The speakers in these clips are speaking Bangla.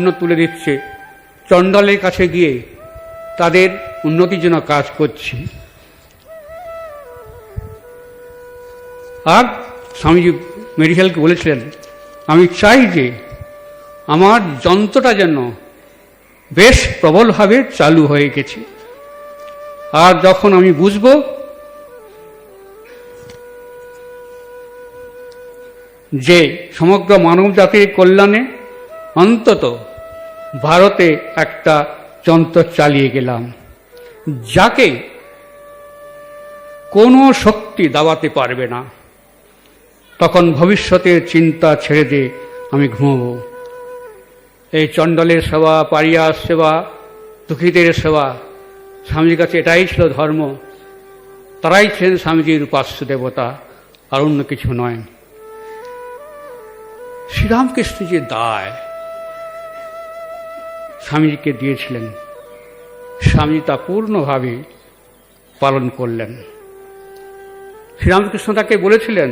অন্ন তুলে দিচ্ছে, চণ্ডালের কাছে গিয়ে তাদের উন্নতির জন্য কাজ করছি। আর স্বামীজি মেডিকেলকে বলেছিলেন, আমি চাই যে আমার যন্ত্রটা যেন বেশ প্রবলভাবে চালু হয়ে গেছে, আর যখন আমি বুঝব যে সমগ্র মানব জাতির কল্যাণে অন্তত ভারতে একটা যন্ত্র চালিয়ে গেলাম, যাকে কোনো শক্তি দাবাতে পারবে না, তখন ভবিষ্যতের চিন্তা ছেড়ে দিয়ে আমি ঘুমোবো। এই চণ্ডালের সেবা, পারিয়ার সেবা, দুঃখীদের সেবা, স্বামীজির কাছে এটাই ছিল ধর্ম। তারাই ছিলেন স্বামীজির উপাস্য দেবতা, আর অন্য কিছু নয়। শ্রীরামকৃষ্ণ যে দায় স্বামীজিকে দিয়েছিলেন, স্বামীজি তা পূর্ণভাবে পালন করলেন। শ্রীরামকৃষ্ণ তাকে বলেছিলেন,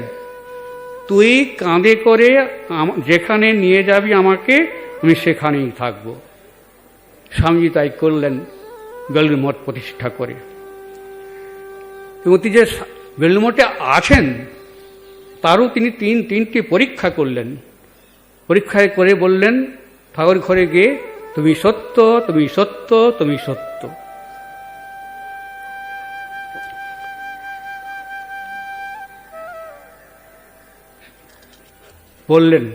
তুই কাঁধে করে যেখানে নিয়ে যাবি আমাকে, আমি সেখানেই থাকব। স্বামীজি তাই করলেন, বেলুড় মঠ প্রতিষ্ঠা করে। এবং তিনি যে বেলুড় মঠে আছেন তারও তিনি তিনটি পরীক্ষা করলেন। পরীক্ষায় করে বললেন ঠাকুর ঘরে গিয়ে, তুমি সত্য, তুমি সত্য, তুমি সত্য। বললেন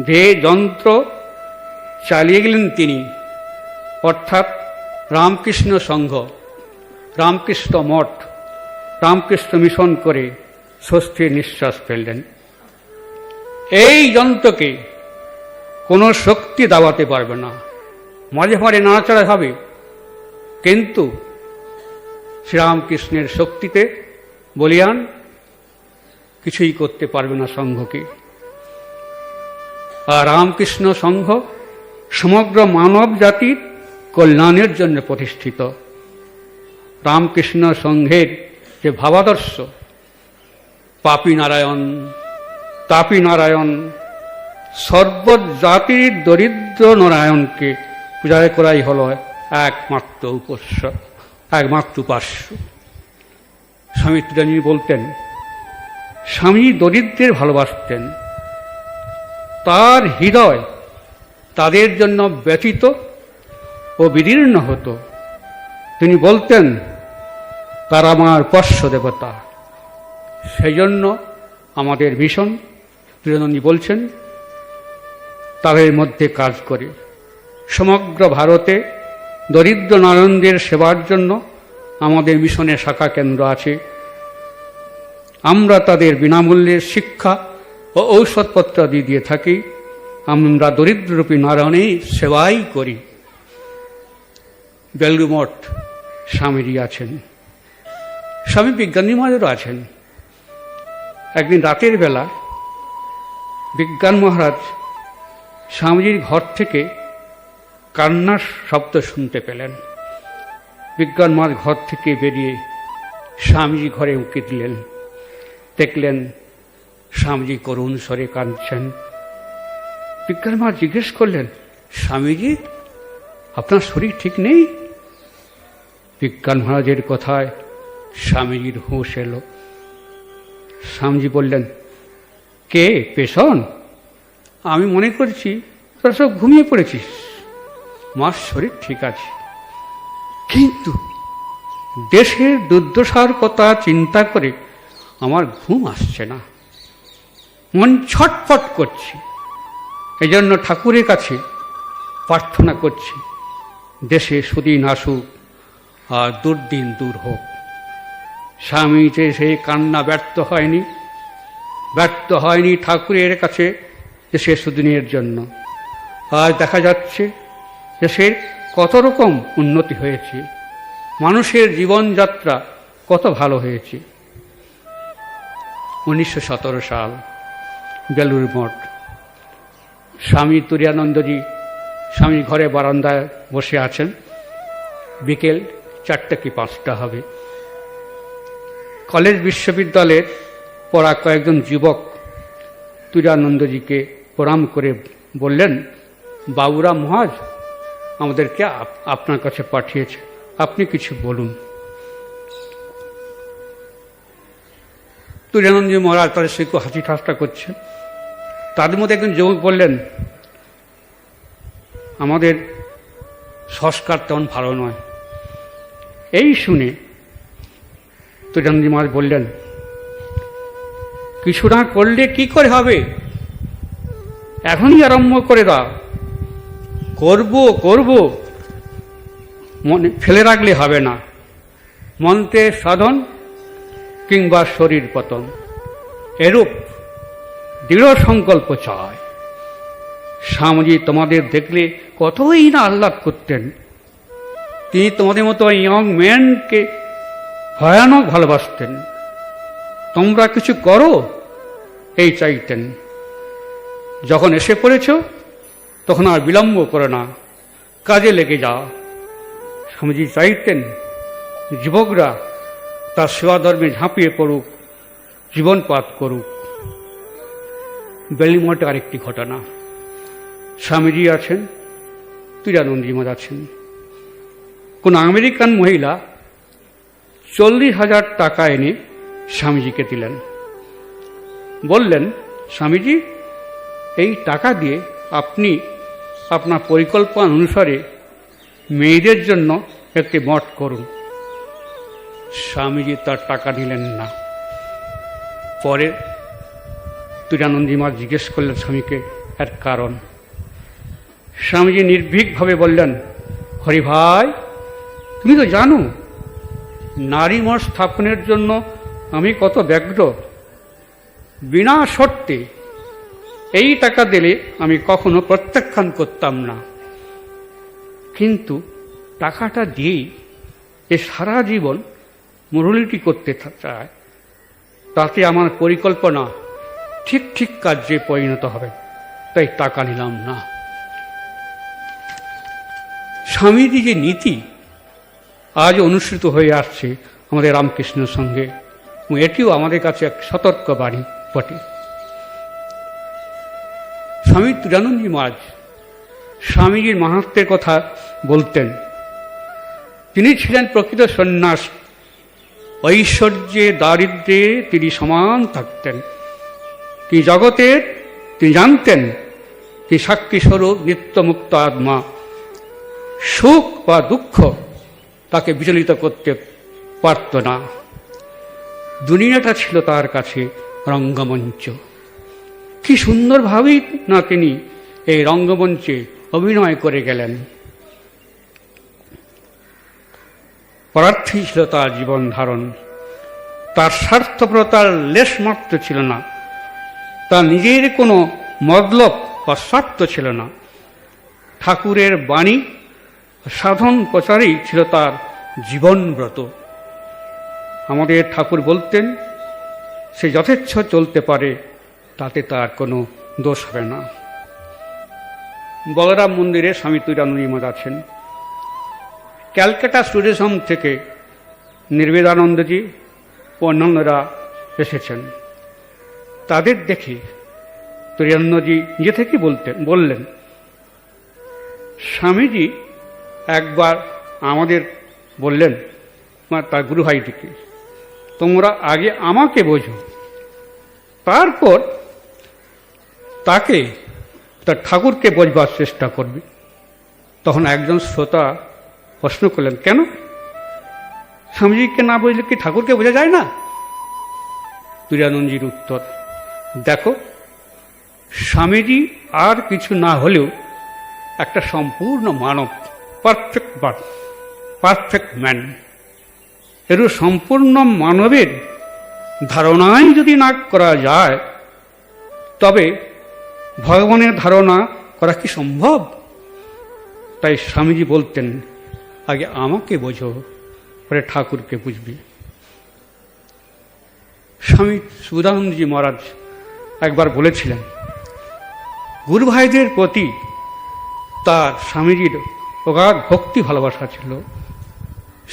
যে যন্ত্র চালিয়ে গেলেন তিনি, অর্থাৎ রামকৃষ্ণ সংঘ, রামকৃষ্ণ মঠ, রামকৃষ্ণ মিশন করে স্বস্তির নিঃশ্বাস ফেললেন। এই যন্ত্রকে কোনো শক্তি দাবাতে পারবে না, মাঝে মাঝে নাড়াচাড়া হবে, কিন্তু শ্রীরামকৃষ্ণের শক্তিতে বলিয়ান কিছুই করতে পারবে না সংঘকে। আর রামকৃষ্ণ সংঘ সমগ্র মানব জাতির কল্যাণের জন্য প্রতিষ্ঠিত। রামকৃষ্ণ সংঘের যে ভাবাদর্শ, পাপী নারায়ণ, তাপী নারায়ণ, সর্বজাতির দরিদ্র নারায়ণকে পূজা করাই হল একমাত্র উপাস্য। স্বামী তুরানী বলতেন, স্বামী দরিদ্রের ভালোবাসতেন, তার হৃদয় তাদের জন্য ব্যথিত ও বিদীর্ণ হতো। তিনি বলতেন, তারা আমার উপাস্য দেবতা। সেই জন্য আমাদের মিশন, তুরানী বলছেন, তাদের মধ্যে কাজ করে। সমগ্র ভারতে দরিদ্র নারায়ণদের সেবার জন্য আমাদের মিশনের শাখা কেন্দ্র আছে। আমরা তাদের বিনামূল্যে শিক্ষা ও ঔষধপত্র দিয়ে থাকি। আমরা দরিদ্ররূপী নারায়ণেই সেবাই করি। বেলুড় মঠ স্বামীজি আছেন, স্বামী বিজ্ঞানী মহারাজও আছেন। একদিন রাতের বেলা বিজ্ঞান মহারাজ স্বামীজির ঘর থেকে কান্নার শব্দ শুনতে পেলেন। বিজ্ঞান মহারাজ ঘর থেকে বেরিয়ে স্বামীজি ঘরে উঁকি দিলেন, দেখলেন স্বামীজি করুণ স্বরে কাঁদছেন। বিজ্ঞান মহারাজ জিজ্ঞেস করলেন, স্বামীজি আপনার শরীর ঠিক নেই? বিজ্ঞান মহারাজের কথায় স্বামীজির হুঁশ এলো। স্বামীজি বললেন, কে পেশন? আমি মনে করছি তোরা সব ঘুমিয়ে পড়েছিস, মার শরীর ঠিক আছে, কিন্তু দেশের দুর্দশার কথা চিন্তা করে আমার ঘুম আসছে না, মন ছটফট করছে। এই জন্য ঠাকুরের কাছে প্রার্থনা করছি, দেশে সুদিন আসুক আর দুর্দিন দূর হোক। স্বামীতে সেই কান্না ব্যর্থ হয়নি ঠাকুরের কাছে দেশের সুদিনের জন্য। আজ দেখা যাচ্ছে দেশের কত রকম উন্নতি হয়েছে, মানুষের জীবনযাত্রা কত ভালো হয়েছে। 1917 সাল, বেলুড় মঠ। স্বামী তুরানন্দজি স্বামী ঘরে বারান্দায় বসে আছেন। বিকেল 4টা কি 5টা হবে। কলেজ বিশ্ববিদ্যালয়ের পড়া কয়েকজন যুবক তুরানন্দজিকে প্রণাম করে বললেন, বাবুরাম মহারাজ আমাদেরকে আপনার কাছে পাঠিয়েছে, আপনি কিছু বলুন। তুরানন্দজি মহারাজ তাদের সে হাসি ঠাট্টা করছে। তাদের মধ্যে একজন যুবক বললেন, আমাদের সংস্কার তেমন ভালো নয়। এই শুনে তুরানন্দজি মহারাজ বললেন, কিছু না করলে কি করে হবে, এখনই আরম্ভ করে দাও, করব করব মনে ফেলে রাখলে হবে না, মন্ত্রের সাধন কিংবা শরীর পতন, এরূপ দৃঢ় সংকল্প চায়। স্বামীজি তোমাদের দেখলে কতই না আহ্লাদ করতেন। তিনি তোমাদের মতো ইয়ং ম্যানকে ভয়ানক ভালোবাসতেন। তোমরা কিছু করো এই চাইতেন। যখন এসে পড়েছ তখন আর বিলম্ব করো না, কাজে লেগে যাও। স্বামীজি চাইতেন যুবকরা তার সেবা ধর্মে ঝাঁপিয়ে পড়ুক, জীবনপাত করুক। বেলিমঠে আরেকটি ঘটনা। স্বামীজি আছেন, তুরানন্দজি মহারাজ আছেন। কোন আমেরিকান মহিলা 40,000 টাকা এনে স্বামীজিকে দিলেন। বললেন, স্বামীজি এই টাকা দিয়ে আপনি আপনার পরিকল্পনা অনুসারে মেয়েদের জন্য একটি মঠ করুন। স্বামীজি তার টাকা দিলেন না। পরে তুরানন্দজি মহারাজ জিজ্ঞেস করলেন স্বামীকে এর কারণ। স্বামীজি নির্ভীকভাবে বললেন, হরি ভাই, তুমি তো জানো নারী মঠ স্থাপনের জন্য আমি কত ব্যগ্র। বিনা শর্তে এই টাকা দিলে আমি কখনো প্রত্যাখ্যান করতাম না, কিন্তু টাকাটা দিয়েই যে সারা জীবন মুরলিটি করতে চায়, তাতে আমার পরিকল্পনা ঠিক ঠিক কার্যে পরিণত হবে, তাই টাকা নিলাম না। স্বামীজি যে নীতি আজ অনুসৃত হয়ে আসছে আমাদের রামকৃষ্ণের সঙ্গে, এবং এটিও আমাদের কাছে এক সতর্ক বাণী বটে। স্বামী তুরানন্দজি মহারাজ স্বামীজির মাহাত্ম্যের কথা বলতেন। তিনি ছিলেন প্রকৃত সন্ন্যাস। ঐশ্বর্যে দারিদ্র্যে তিনি সমান থাকতেন। তিনি জগতের, তিনি জানতেন তিনি সাক্ষীস্বরূপ নিত্যমুক্ত আত্মা। সুখ বা দুঃখ তাকে বিচলিত করতে পারত না। দুনিয়াটা ছিল তার কাছে রঙ্গমঞ্চ। কি সুন্দরভাবেই না তিনি এই রঙ্গমঞ্চে অভিনয় করে গেলেন। পরার্থী ছিল তার জীবন ধারণ। তার স্বার্থপরতার লেশমাত্র ছিল না। তার নিজের কোনো মতলব বা স্বার্থ ছিল না। ঠাকুরের বাণী সাধন প্রচারেই ছিল তার জীবনব্রত। আমাদের ঠাকুর বলতেন, সে যথেচ্ছ চলতে পারে, তাতে তার কোনো দোষ হবে না। বলরাম মন্দিরে স্বামী তুরানন্দজি মহারাজ আছেন। ক্যালকাটা ট্যুরিজম থেকে নির্বেদানন্দজি ও অন্যান্যরা এসেছেন। তাদের দেখে তুরানন্দজি নিজে থেকে বললেন, স্বামীজি একবার আমাদের বললেন, তার গুরু ভাইটিকে, তোমরা আগে আমাকে বোঝো, তারপর তাকে, তার ঠাকুরকে বোঝবার চেষ্টা করবে। তখন একজন শ্রোতা প্রশ্ন করলেন, কেন? স্বামীজিকে না বুঝলে কি ঠাকুরকে বোঝা যায় না? তুরানন্দজির উত্তর, দেখো, স্বামীজি আর কিছু না হলেও একটা সম্পূর্ণ মানব, পারফেক্ট ম্যান। এর সম্পূর্ণ মানবের ধারণাই যদি না করা যায়, তবে ভগবানের ধারণা করা কি সম্ভব? তাই স্বামীজি বলতেন, আগে আমাকে বোঝো, পরে ঠাকুরকে বুঝবি। স্বামী সুধানন্দজি মহারাজ একবার বলেছিলেন, গুরু ভাইদের প্রতি তার স্বামীজির অগাধ ভক্তি ভালোবাসা ছিল।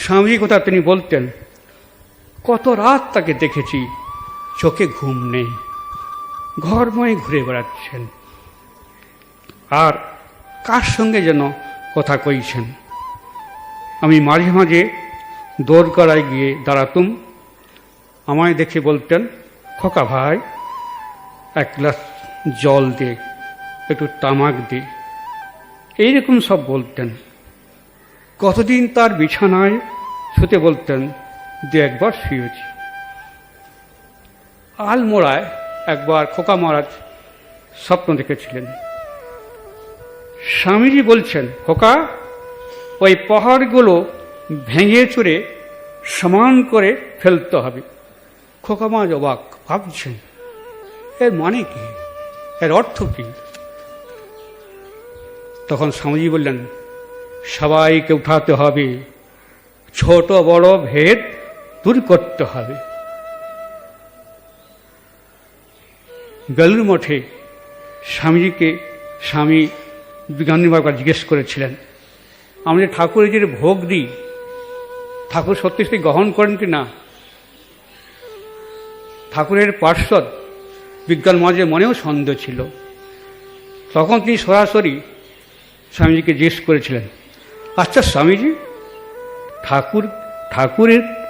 স্বামীজি কথা তিনি বলতেন, কত রাত তাকে দেখেছি, চোখে ঘুম নেই, ঘরময় ঘুরে বেড়াচ্ছেন। আর কার সঙ্গে যেন কথা কইছেন। আমি মাঝে মাঝে দোরগড়ায় গিয়ে দাঁড়াতুম, আমায় দেখে বলতেন, খোকা ভাই, এক গ্লাস জল দে, একটু তামাক দে, এইরকম সব বলতেন। কতদিন তার বিছানায় শুতে বলতেন, দু একবার শুয়েছি। আলমোড়ায় একবার খোকা মহারাজ স্বপ্ন দেখেছিলেন। স্বামীজি বলছেন, খোকা, ওই পাহাড়গুলো ভেঙে চুরে সমান করে ফেলতে হবে। খোকা মহারাজ অবাক, ভাবছেন এর মানে কি, এর অর্থ কি? তখন স্বামীজি বললেন, সবাইকে উঠাতে হবে, ছোট বড় ভেদ দূর করতে হবে। বেলুড় মঠে স্বামীজিকে স্বামী বিজ্ঞানী বাবা জিজ্ঞেস করেছিলেন, আমরা ঠাকুরের যে ভোগ দিই, ঠাকুর সত্যি সত্যি গ্রহণ করেন কি না? ঠাকুরের পার্ষদ বিজ্ঞান মহারাজের মনেও সন্দেহ ছিল। তখন তিনি সরাসরি স্বামীজিকে জিজ্ঞেস করেছিলেন, আচ্ছা স্বামীজি,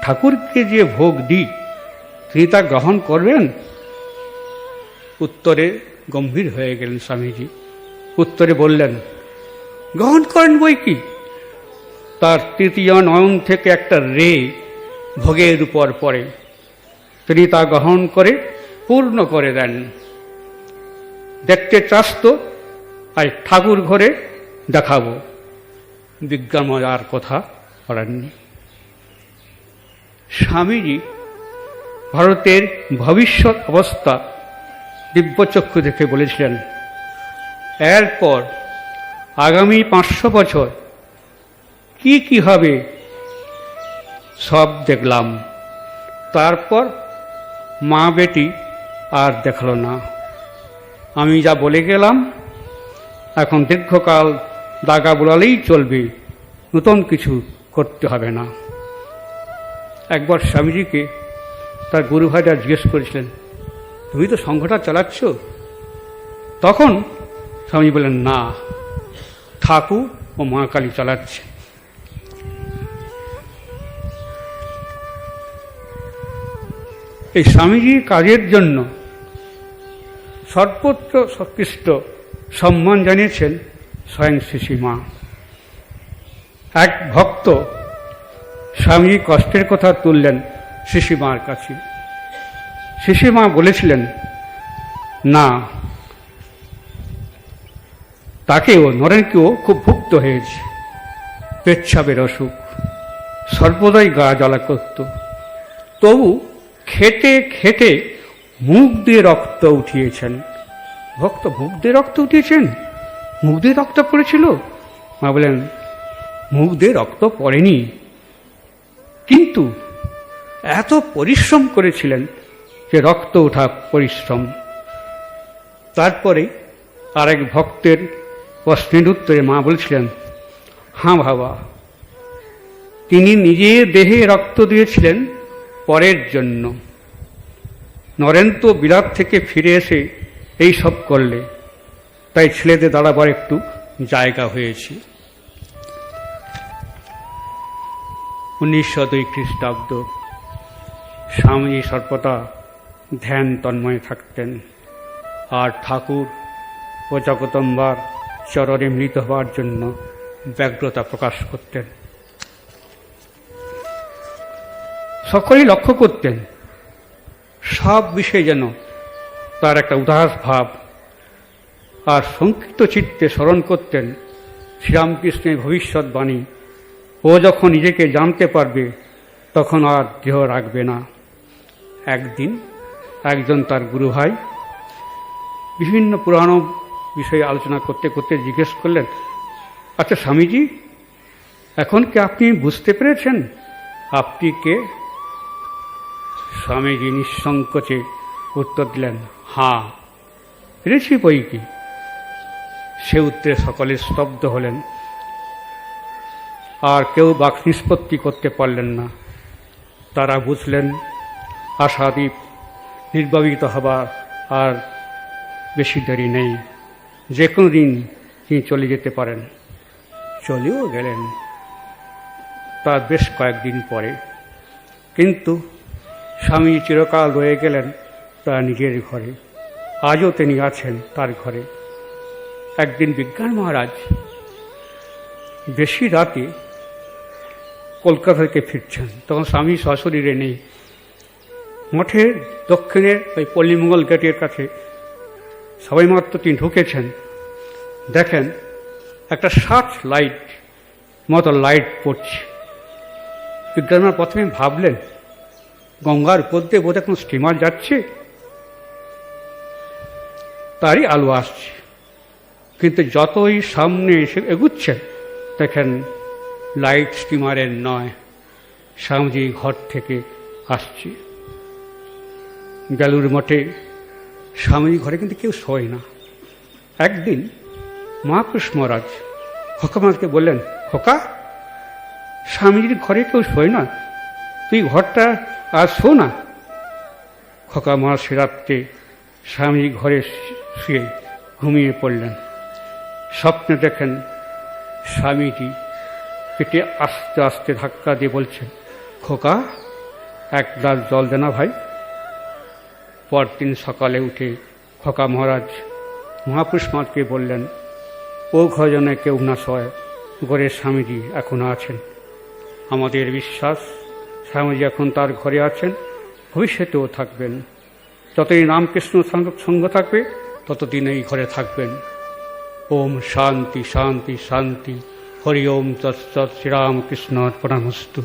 ঠাকুরকে যে ভোগ দিই, তিনি তা গ্রহণ করবেন? উত্তরে গম্ভীর হয়ে গেলেন স্বামীজি। উত্তরে বললেন, গ্রহণ করেন বই কি, তার তৃতীয় নয়ন থেকে একটা রে ভোগের উপর পড়ে, তিনি তা গ্রহণ করে পূর্ণ করে দেন। দেখতে চাস তো, আজ ঠাকুর ঘরে দেখাবো। বিজ্ঞানময় আর কথা বলেননি। স্বামীজি ভারতের ভবিষ্যৎ অবস্থা দিব্যচক্ষু দেখে বলেছিলেন, এরপর আগামী 500 বছর কি কি হবে সব দেখলাম, তারপর মা বেটি আর দেখল না। আমি যা বলে গেলাম, এখন দীর্ঘকাল দাগা বোলালেই চলবে, নতুন কিছু করতে হবে না। একবার স্বামীজিকে তার গুরু ভাইরা জিজ্ঞেস করেছিলেন, তুমি তো সংঘটা চালাচ্ছ? তখন স্বামীজি বললেন, না, ঠাকুর ও মা কালী চালাচ্ছে। এই স্বামীজির কাজের জন্য সর্বোচ্চ সৎকৃষ্ট সম্মান জানিয়েছেন স্বয়ং শ্রী মা। এক ভক্ত স্বামী কষ্টের কথা তুললেন শ্রী মার কাছে। শ্রী মা বলেছিলেন, না, তাকেও, নরেনকেও খুব ভুক্ত হয়েছে, পেচ্ছাপের অসুখ, সর্বদাই গা জ্বালা করত, তবু খেটে খেটে মুখ দিয়ে রক্ত উঠিয়েছেন। ভক্ত মুখ দিয়ে রক্ত উঠিয়েছেন? মুখ দিয়ে রক্ত পড়েছিল? মা বলেন, মুখ দিয়ে রক্ত পড়েনি, কিন্তু এত পরিশ্রম করেছিলেন যে রক্ত ওঠা পরিশ্রম। তারপরে আরেক ভক্তের প্রশ্নের উত্তরে মা বলছিলেন, হ্যাঁ বাবা, তিনি নিজের দেহে রক্ত দিয়েছিলেন পরের জন্য। নরেন তো বিলাত থেকে ফিরে এসে এই সব করলে, তাই ছেলেদের দাঁড়াবার একটু জায়গা হয়েছে। 1902 খ্রিস্টাব্দ। স্বামীজি সর্বদা ধ্যান তন্ময়ে থাকতেন, আর ঠাকুর ও জগদম্বার চরণে মিলিত হওয়ার জন্য ব্যগ্রতা প্রকাশ করতেন। সকলেই লক্ষ্য করতেন, সব বিষয়ে যেন তার একটা উদাস ভাব, আর সংক্ষিপ্ত চিত্তে স্মরণ করতেন শ্রীরামকৃষ্ণের ভবিষ্যৎবাণী, ও যখন নিজেকে জানতে পারবে তখন আর দেহ রাখবে না। একদিন একজন তার গুরু ভাই বিভিন্ন পুরানো বিষয়ে আলোচনা করতে করতে জিজ্ঞেস করলেন, আচ্ছা স্বামীজি, এখন কি আপনি বুঝতে পেরেছেন আপনি কে? স্বামীজি নিঃসংকোচে উত্তর দিলেন, হ্যাঁ, পেরেছি বই কি। সে উত্তরে সকলে স্তব্ধ হলেন, আর কেউ বাক নিষ্পত্তি করতে পারলেন না। তারা বুঝলেন আশাদীপ নির্বাপিত হবার আর বেশি দেরি নেই, যে কোনো দিন তিনি চলে যেতে পারেন। চলেও গেলেন তার বেশ কয়েকদিন পরে। কিন্তু স্বামী চিরকাল রয়ে গেলেন তার নিজের ঘরে। আজও তিনি আছেন তার ঘরে। একদিন বিজ্ঞান মহারাজ বেশি রাতে কলকাতা থেকে ফিরছেন, তখন স্বামী সশরীরে নেই। মঠের দক্ষিণের ওই পল্লীমঙ্গল গেটের কাছে সবাই মাত্র তিনি ঢুকেছেন, দেখেন একটা সার্চ লাইট মতো লাইট পড়ছে। বিজ্ঞানরা প্রথমে ভাবলেন গঙ্গার উপর দিয়ে বোধহয় কোনো স্টিমার যাচ্ছে, তারই আলো আসছে। কিন্তু যতই সামনে এসে এগুচ্ছেন দেখেন লাইট স্টিমারের নয়, স্বামীজি ঘর থেকে আসছে। বেলুর মঠে স্বামীজি ঘরে কিন্তু কেউ শোয় না। একদিন মহাপুরুষ মহারাজ খোকা মহারাজকে বললেন, খোকা, স্বামীজির ঘরে কেউ শোয় না, তুই ঘরটা আর শো না। খোকা মহারাজ সে রাত্রে স্বামীজি ঘরে শুয়ে ঘুমিয়ে পড়লেন। স্বপ্নে দেখেন স্বামীজি পেটে আস্তে আস্তে ধাক্কা দিয়ে বলছেন, খোকা, এক গ্লাস জল দে না ভাই। পরদিন সকালে উঠে খোকা মহারাজ মহাপুরুষ মহারাজকে বললেন, ও ঘরে যেন কেউ না শোয়, ঘরে স্বামীজি এখনো আছেন। আমাদের বিশ্বাস স্বামীজি এখন তার ঘরে আছেন, ভবিষ্যতেও থাকবেন। যতদিন রামকৃষ্ণ সঙ্গ থাকবে ততদিন এই ঘরে থাকবেন। ওম শান্তি শান্তি শান্তি। হরি ওম তৎসৎ। শ্রীরামকৃষ্ণ অর্পণমস্তু।